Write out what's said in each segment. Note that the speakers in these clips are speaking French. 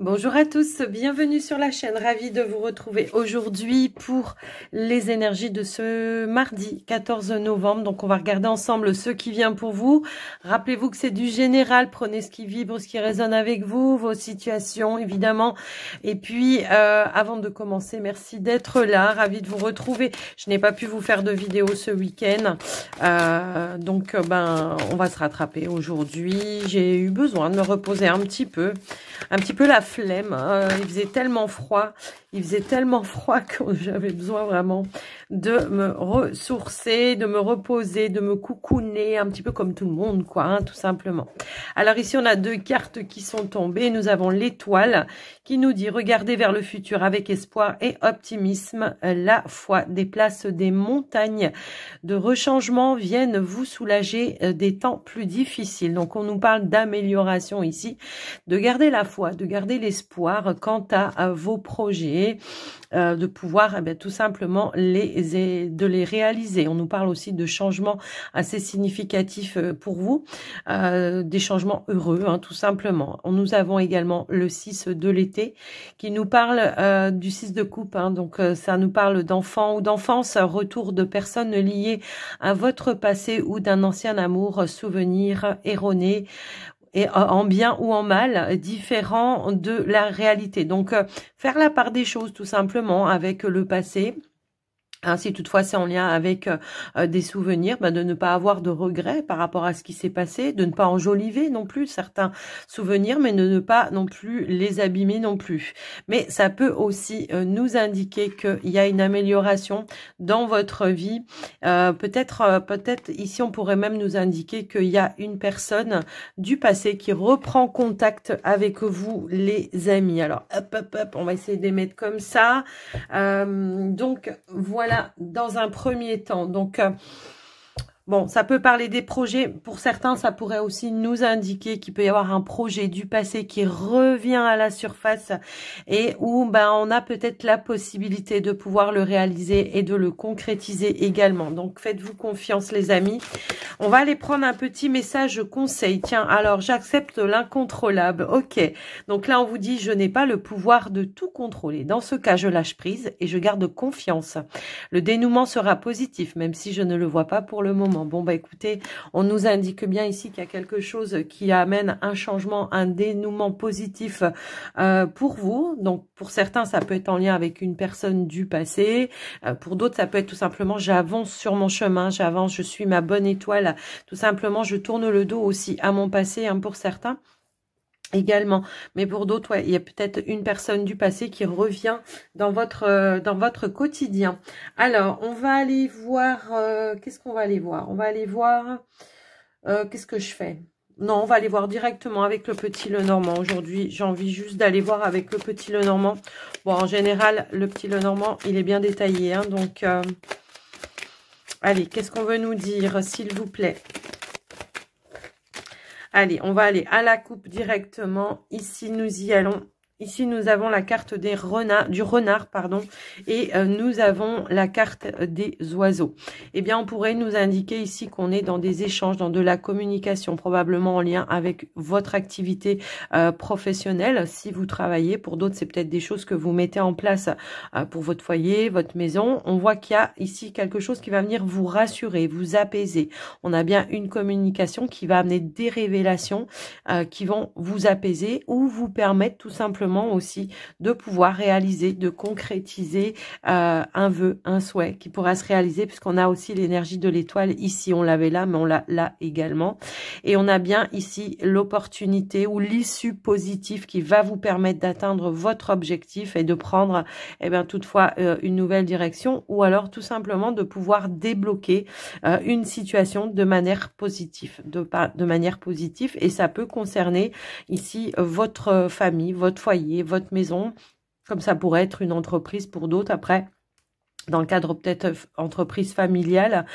Bonjour à tous, bienvenue sur la chaîne, ravie de vous retrouver aujourd'hui pour les énergies de ce mardi 14 novembre. Donc on va regarder ensemble ce qui vient pour vous. Rappelez-vous que c'est du général, prenez ce qui vibre, ce qui résonne avec vous, vos situations évidemment. Et puis avant de commencer, merci d'être là, ravie de vous retrouver. Je n'ai pas pu vous faire de vidéo ce week-end, donc on va se rattraper aujourd'hui. J'ai eu besoin de me reposer un petit peu la flemme, hein. Il faisait tellement froid que j'avais besoin vraiment de me ressourcer, de me reposer, de me coucouner, un petit peu comme tout le monde, quoi, hein, tout simplement. Alors ici, on a deux cartes qui sont tombées. Nous avons l'étoile qui nous dit « Regardez vers le futur avec espoir et optimisme. La foi déplace des montagnes de rechangement viennent vous soulager des temps plus difficiles. » Donc, on nous parle d'amélioration ici, de garder la foi, de garder l'espoir quant à vos projets, de pouvoir tout simplement de les réaliser. On nous parle aussi de changements assez significatifs pour vous, des changements heureux, hein, tout simplement. Nous avons également le 6 de l'été qui nous parle du 6 de coupe, hein, donc ça nous parle d'enfants ou d'enfance, retour de personnes liées à votre passé ou d'un ancien amour, souvenir erroné, et en bien ou en mal, différent de la réalité. Donc, faire la part des choses, tout simplement, avec le passé. Hein, si toutefois c'est en lien avec des souvenirs, de ne pas avoir de regrets par rapport à ce qui s'est passé, de ne pas enjoliver non plus certains souvenirs, mais de ne pas non plus les abîmer non plus. Mais ça peut aussi nous indiquer qu'il y a une amélioration dans votre vie. Peut-être ici on pourrait même nous indiquer qu'il y a une personne du passé qui reprend contact avec vous, les amis. Alors hop, on va essayer de les mettre comme ça. Donc voilà. Dans un premier temps, donc bon, ça peut parler des projets. Pour certains, ça pourrait aussi nous indiquer qu'il peut y avoir un projet du passé qui revient à la surface et où on a peut-être la possibilité de pouvoir le réaliser et de le concrétiser également. Donc, faites-vous confiance, les amis. On va aller prendre un petit message conseil. Tiens, alors, j'accepte l'incontrôlable. Ok. Donc là, on vous dit, je n'ai pas le pouvoir de tout contrôler. Dans ce cas, je lâche prise et je garde confiance. Le dénouement sera positif, même si je ne le vois pas pour le moment. Bon, écoutez, on nous indique bien ici qu'il y a quelque chose qui amène un changement, un dénouement positif pour vous. Donc, pour certains, ça peut être en lien avec une personne du passé. Pour d'autres, ça peut être tout simplement, j'avance sur mon chemin, j'avance, je suis ma bonne étoile. Tout simplement, je tourne le dos aussi à mon passé, hein, pour certains. Également, mais pour d'autres, ouais, il y a peut-être une personne du passé qui revient dans votre quotidien. Alors, on va aller voir, qu'est-ce qu'on va aller voir? On va aller voir, qu'est-ce que je fais? Non, on va aller voir directement avec le petit Lenormand. Aujourd'hui, j'ai envie juste d'aller voir avec le petit Lenormand. Bon, en général, le petit Lenormand, il est bien détaillé, hein, donc, allez, qu'est-ce qu'on veut nous dire, s'il vous plaît? Allez, on va aller à la coupe directement. Ici, nous y allons. Ici, nous avons la carte du renard, pardon, et nous avons la carte des oiseaux. Eh bien, on pourrait nous indiquer ici qu'on est dans des échanges, dans de la communication, probablement en lien avec votre activité professionnelle, si vous travaillez. Pour d'autres, c'est peut-être des choses que vous mettez en place pour votre foyer, votre maison. On voit qu'il y a ici quelque chose qui va venir vous rassurer, vous apaiser. On a bien une communication qui va amener des révélations qui vont vous apaiser ou vous permettre tout simplement aussi de pouvoir réaliser, de concrétiser un vœu, un souhait qui pourra se réaliser, puisqu'on a aussi l'énergie de l'étoile ici, on l'avait là, mais on l'a là également. Et on a bien ici l'opportunité ou l'issue positive qui va vous permettre d'atteindre votre objectif et de prendre toutefois une nouvelle direction, ou alors tout simplement de pouvoir débloquer une situation de manière positive, de manière positive, et ça peut concerner ici votre famille, votre foyer, votre maison, comme ça pourrait être une entreprise pour d'autres. Après, dans le cadre peut-être entreprise familiale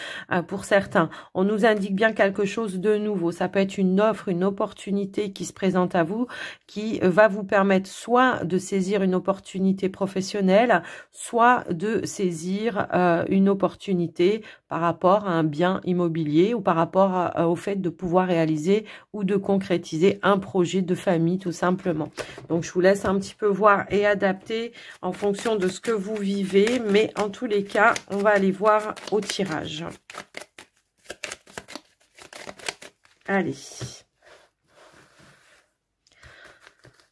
pour certains. On nous indique bien quelque chose de nouveau. Ça peut être une offre, une opportunité qui se présente à vous, qui va vous permettre soit de saisir une opportunité professionnelle, soit de saisir une opportunité par rapport à un bien immobilier ou par rapport au fait de pouvoir réaliser ou de concrétiser un projet de famille tout simplement. Donc je vous laisse un petit peu voir et adapter en fonction de ce que vous vivez, mais en tous les cas, on va aller voir au tirage. Allez.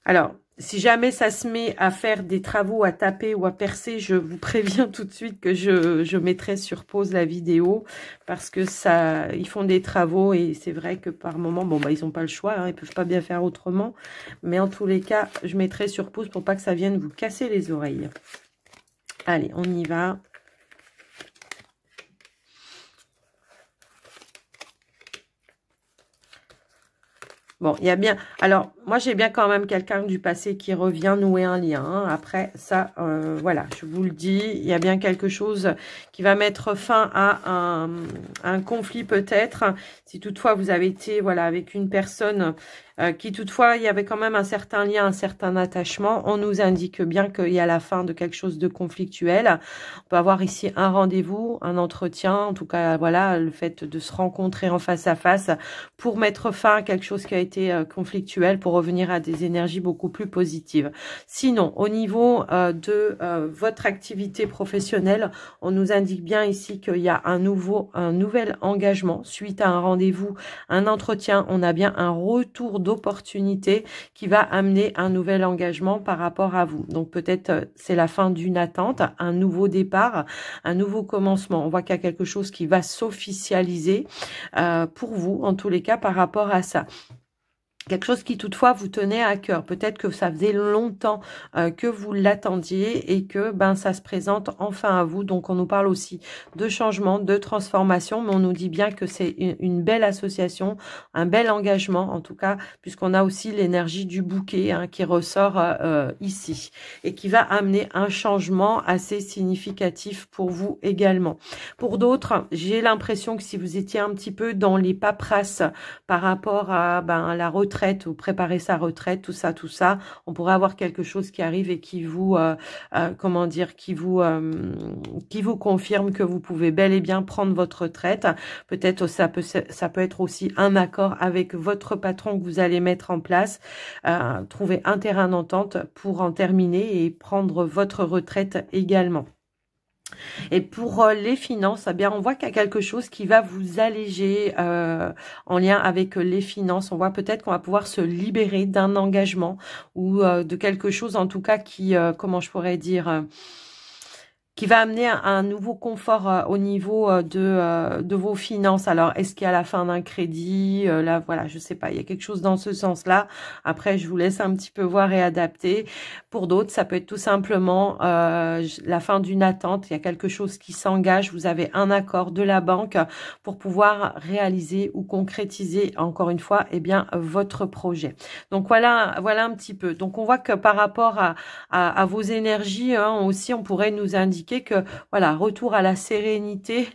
Alors, si jamais ça se met à faire des travaux, à taper ou à percer, je vous préviens tout de suite que je mettrai sur pause la vidéo parce que ça, ils font des travaux et c'est vrai que par moment, bon, bah, ils n'ont pas le choix, hein, ils peuvent pas bien faire autrement. Mais en tous les cas, je mettrai sur pause pour pas que ça vienne vous casser les oreilles. Allez, on y va. Bon, il y a bien... Alors, moi, j'ai bien quand même quelqu'un du passé qui revient nouer un lien. Hein. Après, ça, voilà, je vous le dis, il y a bien quelque chose qui va mettre fin à un conflit peut-être. Si toutefois, vous avez été voilà, avec une personne qui toutefois, il y avait quand même un certain lien, un certain attachement. On nous indique bien qu'il y a la fin de quelque chose de conflictuel. On peut avoir ici un rendez-vous, un entretien. En tout cas, voilà, le fait de se rencontrer en face à face pour mettre fin à quelque chose qui a été conflictuel, pour revenir à des énergies beaucoup plus positives. Sinon, au niveau de votre activité professionnelle, on nous indique bien ici qu'il y a un nouvel engagement suite à un rendez-vous, un entretien. On a bien un retour d'opportunité qui va amener un nouvel engagement par rapport à vous. Donc peut-être c'est la fin d'une attente, un nouveau départ, un nouveau commencement. On voit qu'il y a quelque chose qui va s'officialiser pour vous, en tous les cas, par rapport à ça. Quelque chose qui toutefois vous tenait à cœur. Peut-être que ça faisait longtemps que vous l'attendiez et que ben ça se présente enfin à vous. Donc on nous parle aussi de changement, de transformation, mais on nous dit bien que c'est une belle association, un bel engagement en tout cas, puisqu'on a aussi l'énergie du bouquet hein, qui ressort ici et qui va amener un changement assez significatif pour vous également. Pour d'autres, j'ai l'impression que si vous étiez un petit peu dans les paperasses par rapport à la retraite, ou préparer sa retraite, tout ça, on pourrait avoir quelque chose qui arrive et qui vous, comment dire, qui vous confirme que vous pouvez bel et bien prendre votre retraite. Peut-être ça peut être aussi un accord avec votre patron que vous allez mettre en place, trouver un terrain d'entente pour en terminer et prendre votre retraite également. Et pour les finances, eh bien, on voit qu'il y a quelque chose qui va vous alléger en lien avec les finances. On voit peut-être qu'on va pouvoir se libérer d'un engagement ou de quelque chose en tout cas qui, comment je pourrais dire, qui va amener un nouveau confort au niveau de vos finances. Alors, est-ce qu'il y a la fin d'un crédit là, voilà, je sais pas. Il y a quelque chose dans ce sens-là. Après, je vous laisse un petit peu voir et adapter. Pour d'autres, ça peut être tout simplement la fin d'une attente. Il y a quelque chose qui s'engage. Vous avez un accord de la banque pour pouvoir réaliser ou concrétiser, encore une fois, eh bien, votre projet. Donc, voilà un petit peu. Donc, on voit que par rapport à vos énergies, hein, aussi, on pourrait nous indiquer que voilà, retour à la sérénité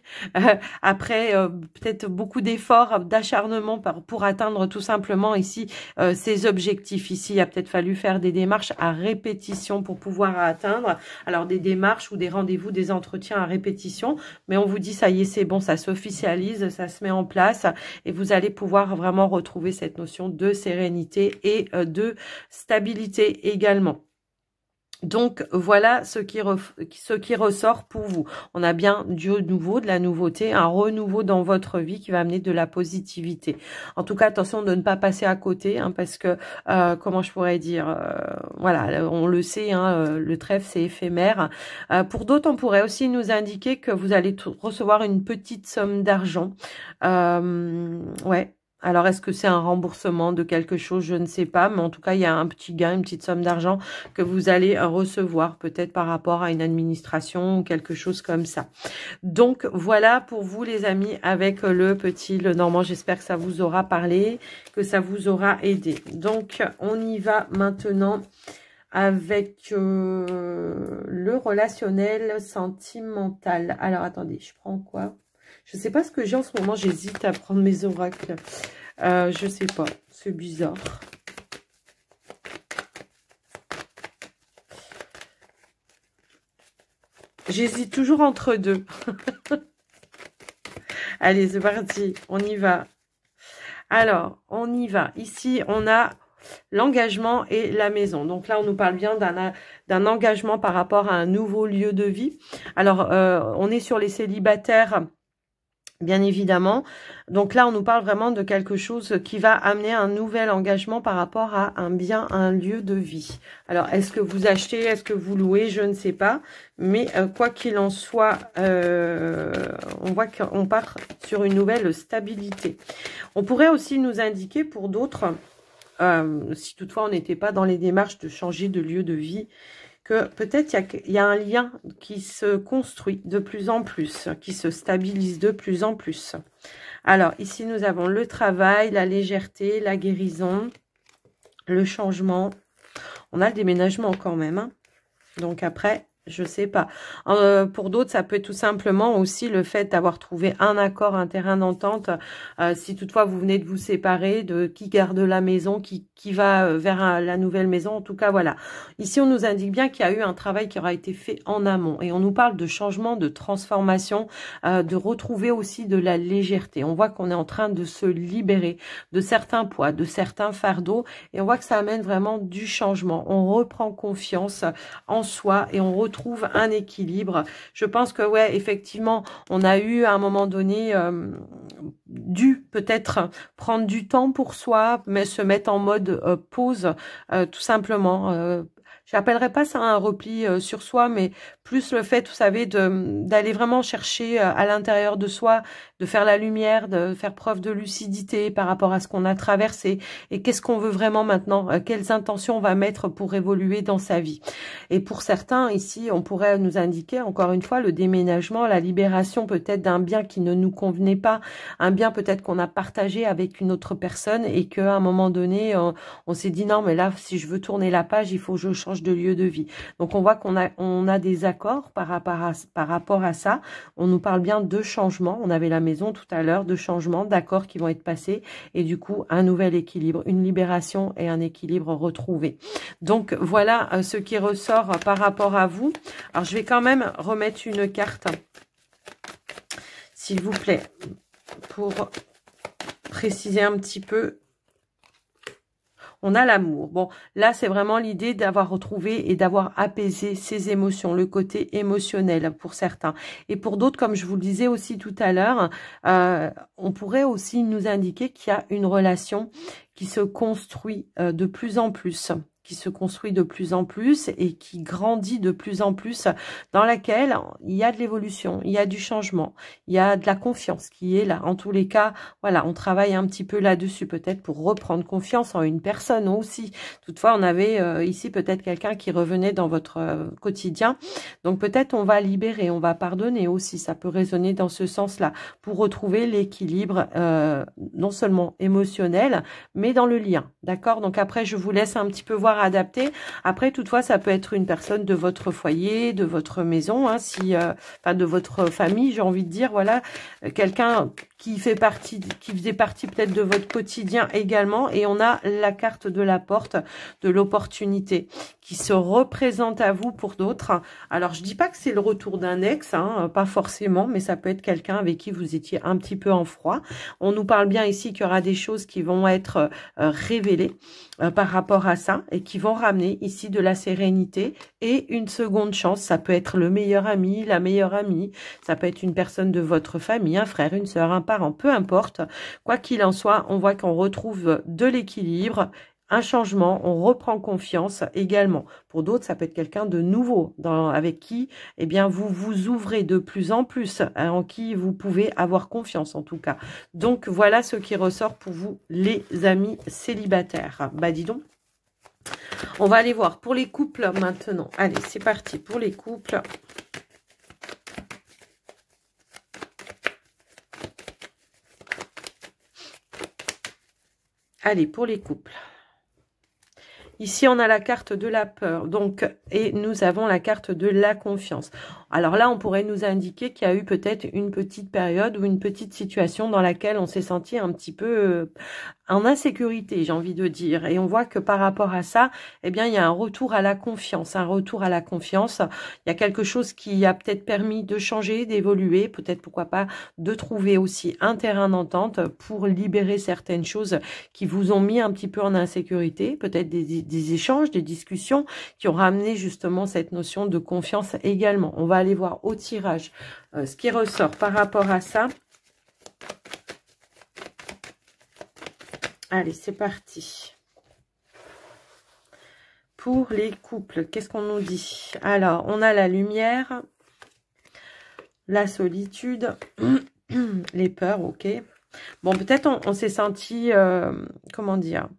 après peut-être beaucoup d'efforts, d'acharnement pour atteindre tout simplement ici ces objectifs. Ici, il a peut-être fallu faire des démarches à répétition pour pouvoir atteindre. Alors des démarches ou des rendez-vous, des entretiens à répétition, mais on vous dit ça y est, c'est bon, ça s'officialise, ça se met en place et vous allez pouvoir vraiment retrouver cette notion de sérénité et de stabilité également. Donc, voilà ce qui ressort pour vous. On a bien du nouveau, de la nouveauté, un renouveau dans votre vie qui va amener de la positivité. En tout cas, attention de ne pas passer à côté, hein, parce que, comment je pourrais dire, voilà, on le sait, hein, le trèfle, c'est éphémère. Pour d'autres, on pourrait aussi nous indiquer que vous allez recevoir une petite somme d'argent. Ouais. Alors, est-ce que c'est un remboursement de quelque chose? Je ne sais pas, mais en tout cas, il y a un petit gain, une petite somme d'argent que vous allez recevoir, peut-être par rapport à une administration ou quelque chose comme ça. Donc, voilà pour vous, les amis, avec le Normand. J'espère que ça vous aura parlé, que ça vous aura aidé. Donc, on y va maintenant avec le relationnel sentimental. Alors, attendez, je prends quoi? Je ne sais pas ce que j'ai en ce moment. J'hésite à prendre mes oracles. Je ne sais pas. C'est bizarre. J'hésite toujours entre deux. Allez, c'est parti. On y va. Alors, on y va. Ici, on a l'engagement et la maison. Donc là, on nous parle bien d'un engagement par rapport à un nouveau lieu de vie. Alors, on est sur les célibataires, bien évidemment. Donc là, on nous parle vraiment de quelque chose qui va amener un nouvel engagement par rapport à un bien, un lieu de vie. Alors, est-ce que vous achetez, est-ce que vous louez? Je ne sais pas. Mais quoi qu'il en soit, on voit qu'on part sur une nouvelle stabilité. On pourrait aussi nous indiquer pour d'autres, si toutefois on n'était pas dans les démarches de changer de lieu de vie, que peut-être il y a un lien qui se construit de plus en plus, qui se stabilise de plus en plus. Alors, ici, nous avons le travail, la légèreté, la guérison, le changement. On a le déménagement quand même, hein. Donc après, je sais pas. Pour d'autres, ça peut être tout simplement aussi le fait d'avoir trouvé un accord, un terrain d'entente. Si toutefois vous venez de vous séparer, de qui garde la maison, qui va vers la nouvelle maison. En tout cas, voilà. Ici, on nous indique bien qu'il y a eu un travail qui aura été fait en amont. Et on nous parle de changement, de transformation, de retrouver aussi de la légèreté. On voit qu'on est en train de se libérer de certains poids, de certains fardeaux. Et on voit que ça amène vraiment du changement. On reprend confiance en soi et on retrouve un équilibre. Je pense que ouais, effectivement, on a eu à un moment donné dû peut-être prendre du temps pour soi, mais se mettre en mode pause, tout simplement. J'appellerais pas ça un repli sur soi, mais plus le fait, vous savez, d'aller vraiment chercher à l'intérieur de soi, de faire la lumière, de faire preuve de lucidité par rapport à ce qu'on a traversé et qu'est-ce qu'on veut vraiment maintenant, quelles intentions on va mettre pour évoluer dans sa vie. Et pour certains, ici, on pourrait nous indiquer, encore une fois, le déménagement, la libération peut-être d'un bien qui ne nous convenait pas, un bien peut-être qu'on a partagé avec une autre personne et qu'à un moment donné, on s'est dit non, mais là, si je veux tourner la page, il faut que je change de lieu de vie. Donc, on voit qu'on a des accords par rapport à ça. On nous parle bien de changement. On avait la maison tout à l'heure, de changements, d'accords qui vont être passés et du coup, un nouvel équilibre, une libération et un équilibre retrouvé. Donc, voilà ce qui ressort par rapport à vous. Alors, je vais quand même remettre une carte, s'il vous plaît, pour préciser un petit peu. On a l'amour. Bon, là, c'est vraiment l'idée d'avoir retrouvé et d'avoir apaisé ses émotions, le côté émotionnel pour certains. Et pour d'autres, comme je vous le disais aussi tout à l'heure, on pourrait aussi nous indiquer qu'il y a une relation qui se construit de plus en plus, et qui grandit de plus en plus, dans laquelle il y a de l'évolution, il y a du changement, il y a de la confiance qui est là. En tous les cas, voilà, on travaille un petit peu là-dessus, peut-être pour reprendre confiance en une personne aussi. Toutefois, on avait ici peut-être quelqu'un qui revenait dans votre quotidien. Donc peut-être on va libérer, on va pardonner aussi. Ça peut résonner dans ce sens-là, pour retrouver l'équilibre non seulement émotionnel, mais dans le lien. D'accord? Donc après, je vous laisse un petit peu voir adapter. Après, toutefois, ça peut être une personne de votre foyer, de votre maison, hein, enfin de votre famille, j'ai envie de dire, voilà, quelqu'un qui faisait partie peut-être de votre quotidien également. Et on a la carte de la porte, de l'opportunité, qui se représente à vous pour d'autres. Alors, je dis pas que c'est le retour d'un ex, hein, pas forcément, mais ça peut être quelqu'un avec qui vous étiez un petit peu en froid. On nous parle bien ici qu'il y aura des choses qui vont être révélées par rapport à ça et qui vont ramener ici de la sérénité et une seconde chance. Ça peut être le meilleur ami, la meilleure amie, ça peut être une personne de votre famille, un frère, une sœur, un parent, peu importe. Quoi qu'il en soit, on voit qu'on retrouve de l'équilibre, un changement, on reprend confiance également. Pour d'autres, ça peut être quelqu'un de nouveau avec qui eh bien, vous vous ouvrez de plus en plus, hein, en qui vous pouvez avoir confiance en tout cas. Donc, voilà ce qui ressort pour vous, les amis célibataires. Bah, dis donc. On va aller voir pour les couples maintenant. Allez, c'est parti pour les couples. Allez, pour les couples. Ici, on a la carte de la peur, donc, et nous avons la carte de la confiance. Alors là, on pourrait nous indiquer qu'il y a eu peut-être une petite période ou une petite situation dans laquelle on s'est senti un petit peu en insécurité, j'ai envie de dire. Et on voit que par rapport à ça, eh bien, il y a un retour à la confiance. Un retour à la confiance. Il y a quelque chose qui a peut-être permis de changer, d'évoluer, peut-être, pourquoi pas, de trouver aussi un terrain d'entente pour libérer certaines choses qui vous ont mis un petit peu en insécurité. Peut-être des échanges, des discussions qui ont ramené justement cette notion de confiance également. On va aller voir au tirage ce qui ressort par rapport à ça. Allez, c'est parti. Pour les couples, qu'est-ce qu'on nous dit? Alors, on a la lumière, la solitude, les peurs, ok. Bon, peut-être on s'est senti, comment dire?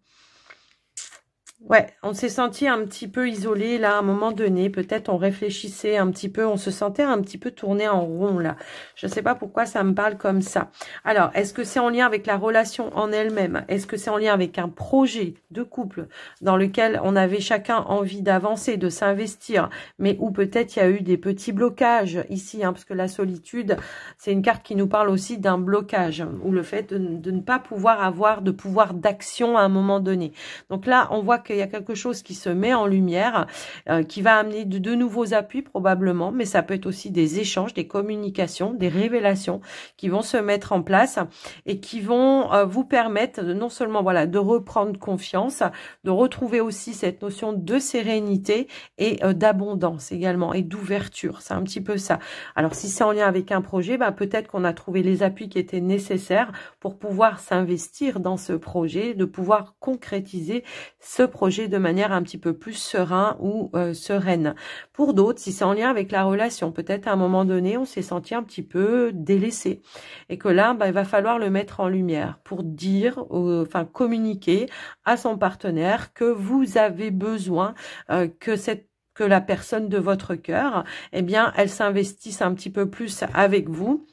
Ouais, on s'est senti un petit peu isolé là à un moment donné. Peut-être on réfléchissait un petit peu, on se sentait un petit peu tourné en rond là. Je ne sais pas pourquoi ça me parle comme ça. Alors, est-ce que c'est en lien avec la relation en elle-même? Est-ce que c'est en lien avec un projet de couple dans lequel on avait chacun envie d'avancer, de s'investir, mais où peut-être il y a eu des petits blocages ici, hein, parce que la solitude, c'est une carte qui nous parle aussi d'un blocage, ou le fait de ne pas pouvoir avoir de pouvoir d'action à un moment donné. Donc là, on voit qu'il y a quelque chose qui se met en lumière, qui va amener de nouveaux appuis probablement, mais ça peut être aussi des échanges, des communications, des révélations qui vont se mettre en place et qui vont vous permettre non seulement voilà de reprendre confiance, de retrouver aussi cette notion de sérénité et d'abondance également et d'ouverture. C'est un petit peu ça. Alors si c'est en lien avec un projet, bah, peut-être qu'on a trouvé les appuis qui étaient nécessaires pour pouvoir s'investir dans ce projet, de pouvoir concrétiser ce projet de manière un petit peu plus serein ou sereine. Pour d'autres, si c'est en lien avec la relation, peut-être à un moment donné, on s'est senti un petit peu délaissé et que là, bah, il va falloir le mettre en lumière pour dire, enfin communiquer à son partenaire que vous avez besoin que la personne de votre cœur, eh bien, elle s'investisse un petit peu plus avec vous.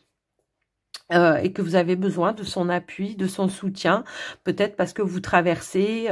Et que vous avez besoin de son appui, de son soutien, peut-être parce que vous traversez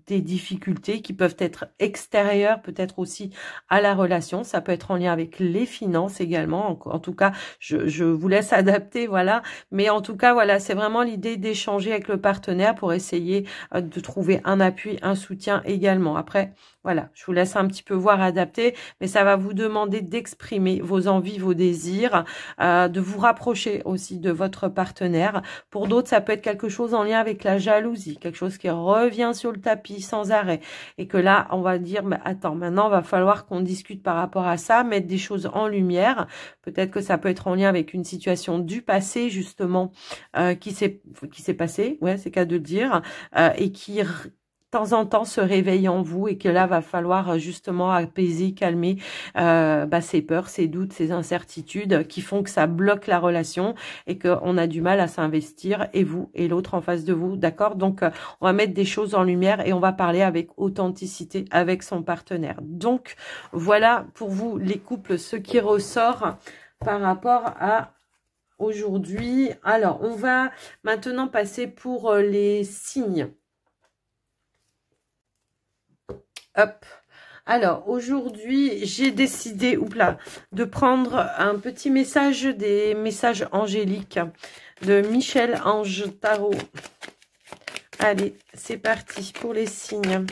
des difficultés qui peuvent être extérieures, peut-être aussi à la relation. Ça peut être en lien avec les finances également. En tout cas, je vous laisse adapter, voilà. Mais en tout cas, voilà, c'est vraiment l'idée d'échanger avec le partenaire pour essayer de trouver un appui, un soutien également. Après, voilà, je vous laisse un petit peu voir, adapter, mais ça va vous demander d'exprimer vos envies, vos désirs, de vous rapprocher aussi de votre partenaire. Pour d'autres, ça peut être quelque chose en lien avec la jalousie, quelque chose qui revient sur le tapis sans arrêt. Et que là, on va dire, mais attends, maintenant, il va falloir qu'on discute par rapport à ça, mettre des choses en lumière. Peut-être que ça peut être en lien avec une situation du passé, justement, qui s'est passée, ouais, c'est qu'à de le dire, et qui de temps en temps se réveille en vous et que là va falloir justement apaiser, calmer ses peurs, ses doutes, ses incertitudes qui font que ça bloque la relation et qu'on a du mal à s'investir, et vous et l'autre en face de vous, d'accord? Donc on va mettre des choses en lumière et on va parler avec authenticité avec son partenaire. Donc voilà pour vous les couples ce qui ressort par rapport à aujourd'hui. Alors on va maintenant passer pour les signes. Hop. Alors, aujourd'hui, j'ai décidé de prendre un petit message des messages angéliques de Michel Ange Tarot. Allez, c'est parti pour les signes.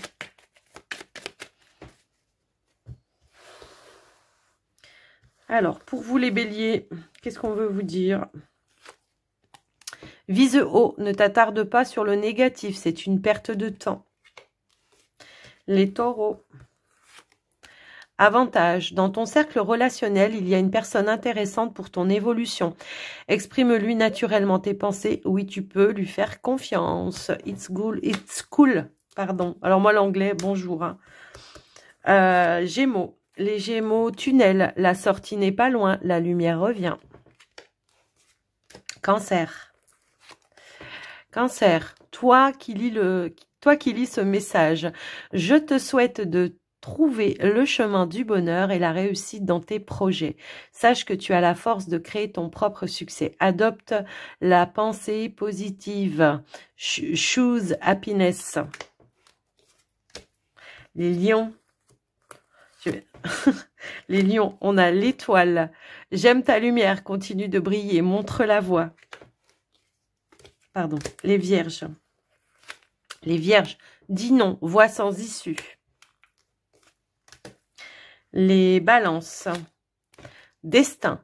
Alors, pour vous les béliers, qu'est-ce qu'on veut vous dire? Vise haut, ne t'attarde pas sur le négatif, c'est une perte de temps. Les taureaux. Avantage. Dans ton cercle relationnel, il y a une personne intéressante pour ton évolution. Exprime-lui naturellement tes pensées. Oui, tu peux lui faire confiance. It's cool. Pardon. Alors moi, l'anglais, bonjour. Hein. Gémeaux. Les Gémeaux, tunnel. La sortie n'est pas loin. La lumière revient. Cancer. Cancer. Toi qui lis ce message, je te souhaite de trouver le chemin du bonheur et la réussite dans tes projets. Sache que tu as la force de créer ton propre succès. Adopte la pensée positive. Choose happiness. Les lions. Les lions, on a l'étoile. J'aime ta lumière, continue de briller, montre la voie. Pardon, les vierges. Les vierges, dis non, voie sans issue. Les balances. Destin.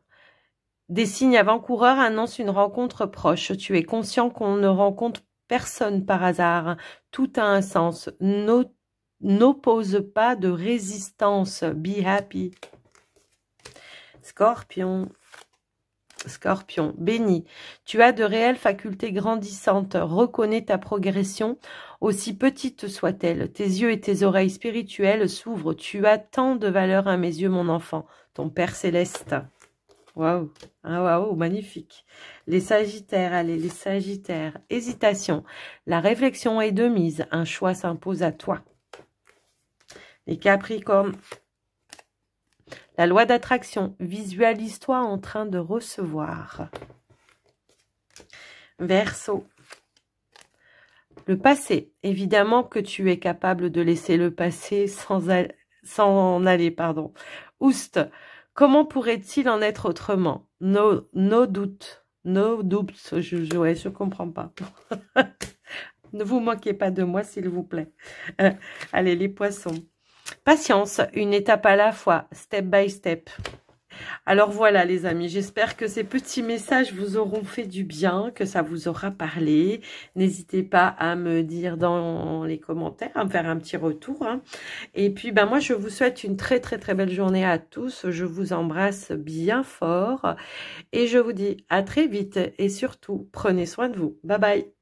Des signes avant-coureurs annoncent une rencontre proche. Tu es conscient qu'on ne rencontre personne par hasard. Tout a un sens. N'oppose pas de résistance. Be happy. Scorpion. Scorpion, béni. Tu as de réelles facultés grandissantes. Reconnais ta progression, aussi petite soit-elle. Tes yeux et tes oreilles spirituelles s'ouvrent. Tu as tant de valeur à mes yeux, mon enfant. Ton Père céleste. Waouh, ah, waouh, magnifique. Les Sagittaires, allez, les Sagittaires. Hésitation. La réflexion est de mise. Un choix s'impose à toi. Les Capricornes. La loi d'attraction, visualise-toi en train de recevoir. Verseau. Le passé, évidemment que tu es capable de laisser le passé sans en aller, pardon. Oust, comment pourrait-il en être autrement? No doute, je comprends pas. Ne vous moquez pas de moi, s'il vous plaît. Allez, les poissons. Patience, une étape à la fois, step by step. Alors voilà les amis, j'espère que ces petits messages vous auront fait du bien, que ça vous aura parlé. N'hésitez pas à me dire dans les commentaires, à me faire un petit retour. Hein. Et puis moi je vous souhaite une très très très belle journée à tous. Je vous embrasse bien fort et je vous dis à très vite et surtout prenez soin de vous. Bye bye.